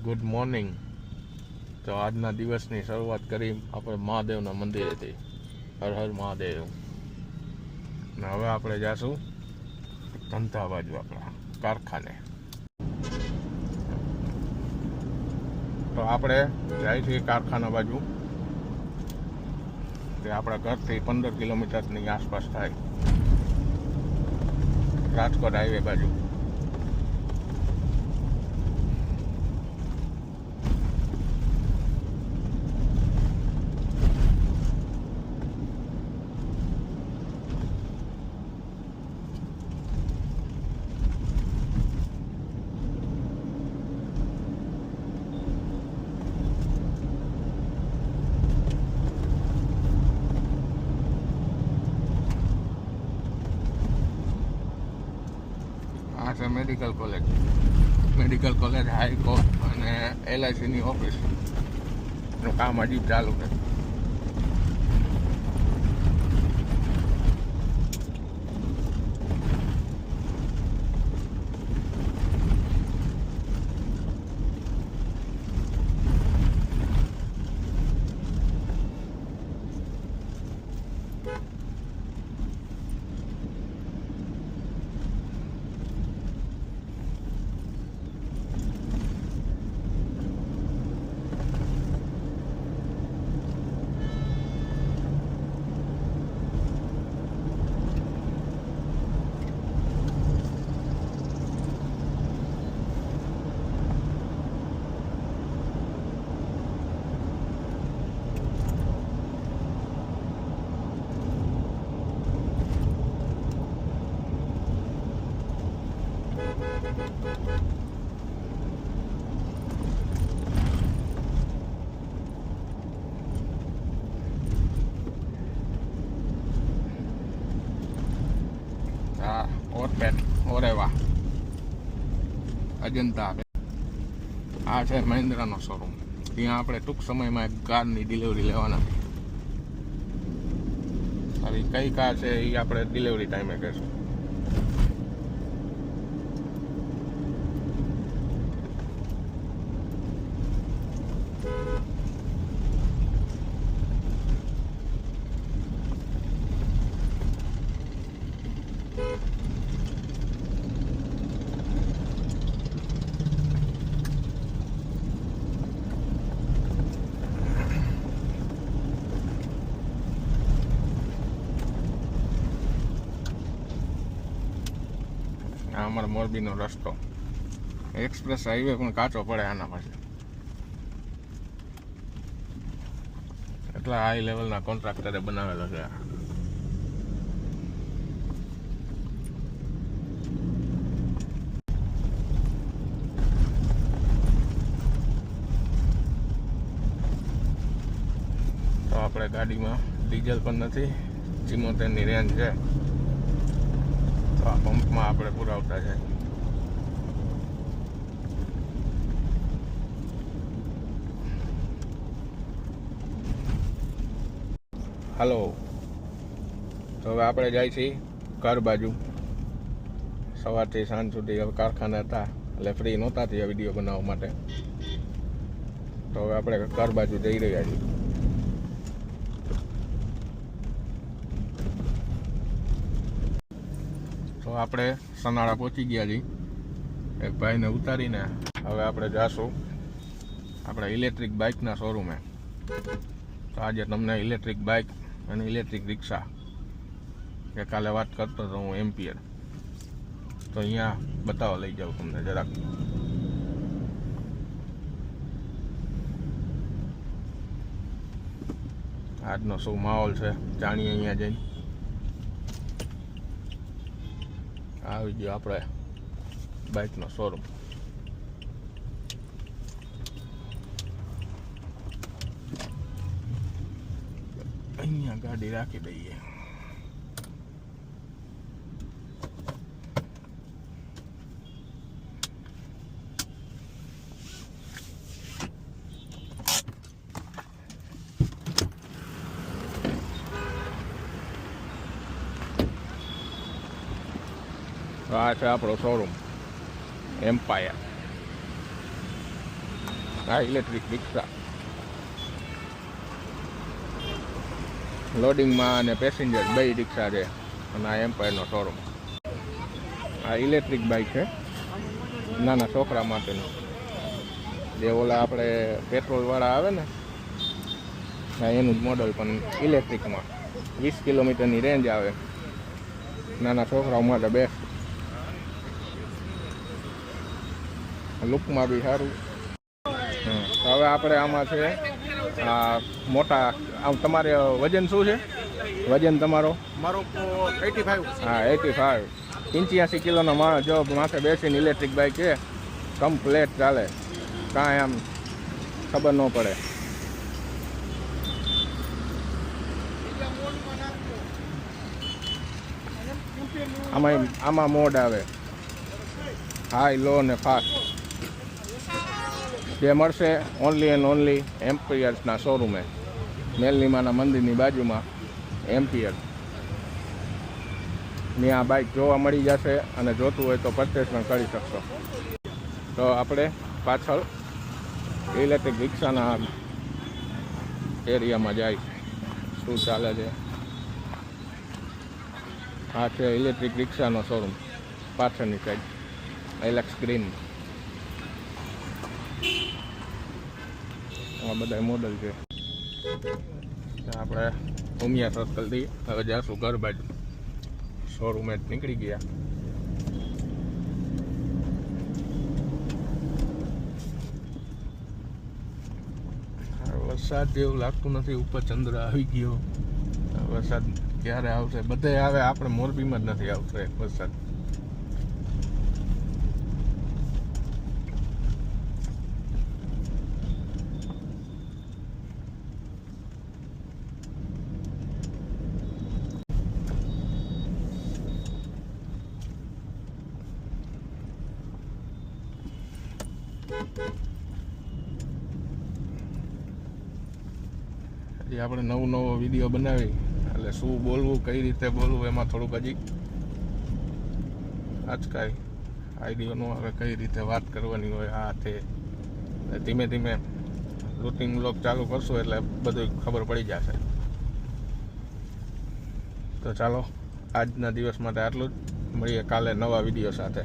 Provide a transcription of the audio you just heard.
Good morning. તો આજના દિવસની શરૂઆત કરી આપણે મહાદેવના મંદિરેથી. હર હર મહાદેવ. ને હવે આપણે જાશું ધંધા બાજુ, આપણા કારખાને. તો આપણે જાય છીએ કારખાના બાજુ. તે આપણા ઘરથી 15 કિલોમીટરની આસપાસ થાય, રાજકોટ હાઈવે બાજુ. આ છે મેડિકલ કોલેજ હાઈકોર્ટ અને LICની ઓફિસ. એનું કામ હજી ચાલુ છે. ઓરેવા અજંતા. આ છે મહિન્દ્રાનો શોરૂમ. ત્યાં આપણે ટૂંક સમયમાં એક કારની ડિલિવરી લેવાના. હવે કઈ કાર છે એ આપણે ડિલિવરી ટાઈમે કહેશું. અમારા મોરબીનો રસ્તો એક્સપ્રેસ હાઈવે પણ કાચો પડે આના પાસે. એટલા હાઈ લેવલના કોન્ટ્રાક્ટરે બનાવેલો છે. તો આપણે ગાડીમાં ડીઝલ પણ નથી, 74ની રેન્જ છે. તો આ પંપમાં આપણે પુરાવતા છે. હલો. તો હવે આપણે જાય છીએ ઘર બાજુ. સવારથી સાંજ સુધી હવે કારખાના હતા એટલે ફ્રી નહોતા થયા વિડીયો બનાવવા માટે. તો હવે આપણે ઘર બાજુ જઈ રહ્યા છીએ. તો આપણે સનાળા પહોંચી ગયા છીએ. એક ભાઈને ઉતારીને હવે આપણે જાશું આપણા ઇલેક્ટ્રિક બાઇકના શોરૂમે. તો આજે તમને ઇલેક્ટ્રિક બાઇક અને ઇલેક્ટ્રિક રિક્ષા કે કાલે વાત કરતો હતો હું એમ્પિયર, તો અહીંયા બતાવવા લઈ જાઉં તમને જરાક. આજનો શું માહોલ છે જાણીએ અહીંયા જઈને. આવી ગયો આપણે બાઇકનો શોરૂમ. અહીંયા ગાડી રાખી દઈએ. આ છે આપણો શોરૂમ એમ્પાયર. આ ઇલેક્ટ્રિક રિક્ષા લોડિંગમાં અને પેસેન્જર બે રિક્ષા છે અને આ એમ્પાયરનો શોરૂમ. આ ઇલેક્ટ્રિક બાઇક છે નાના છોકરા માટેનું, જે ઓલા આપણે પેટ્રોલવાળા આવે ને એનું જ મોડલ પણ ઇલેક્ટ્રિકમાં 20 કિલોમીટરની રેન્જ આવે. નાના છોકરાઓ માટે બેસ્ટ, લુકમાં બી સારું. હવે આપણે આમાં છે આ મોટા, તમારે વજન શું છે? વજન તમારો? મારો 85. હા 85, 85 કિલોનો માણસ જો માથે બેસીને ઇલેક્ટ્રિક બાઇક છે, કમ્પ્લેટ ચાલે, કાંઈ આમ ખબર ન પડે. આમાં મોડ આવે હાઈ, લો ને ફાસ્ટ, જે મળશે ઓનલી એન્ડ ઓનલી એમ્પિયર્સના શોરૂમે, મેલનીમાના મંદિરની બાજુમાં એમ્પિયર. ની આ બાઇક જોવા મળી જશે અને જોતું હોય તો પરચેસ પણ કરી શકશો. તો આપણે પાછળ ઇલેક્ટ્રિક રિક્ષાના એરિયામાં જાય શું ચાલે છે. આ છે ઇલેક્ટ્રિક રિક્ષાનો શોરૂમ પાછળની સાઈડ, એલેક્સ ગ્રીન. આ બધા મોડલ છે. આપણે ઉમિયા સર્કલથી હવે જાશું ઘર બાજુ. શોરૂમે જ નીકળી ગયા. વરસાદ જેવું લાગતું નથી, ઉપર ચંદ્ર આવી ગયો. વરસાદ ક્યારે આવશે? બધે આવે, આપણે મોરબીમાં જ નથી આવશે વરસાદ. હજી આપણે નવો વિડીયો બનાવી એટલે શું બોલવું, કઈ રીતે બોલવું, એમાં થોડુંક હજી આજ કાંઈ આઈડિયો ન આવે કઈ રીતે વાત કરવાની હોય. આ તે ધીમે ધીમે રૂટિન બ્લોગ ચાલુ કરશું એટલે બધું ખબર પડી જશે. તો ચાલો આજના દિવસ માટે આટલું જ, મળીએ કાલે નવા વિડીયો સાથે.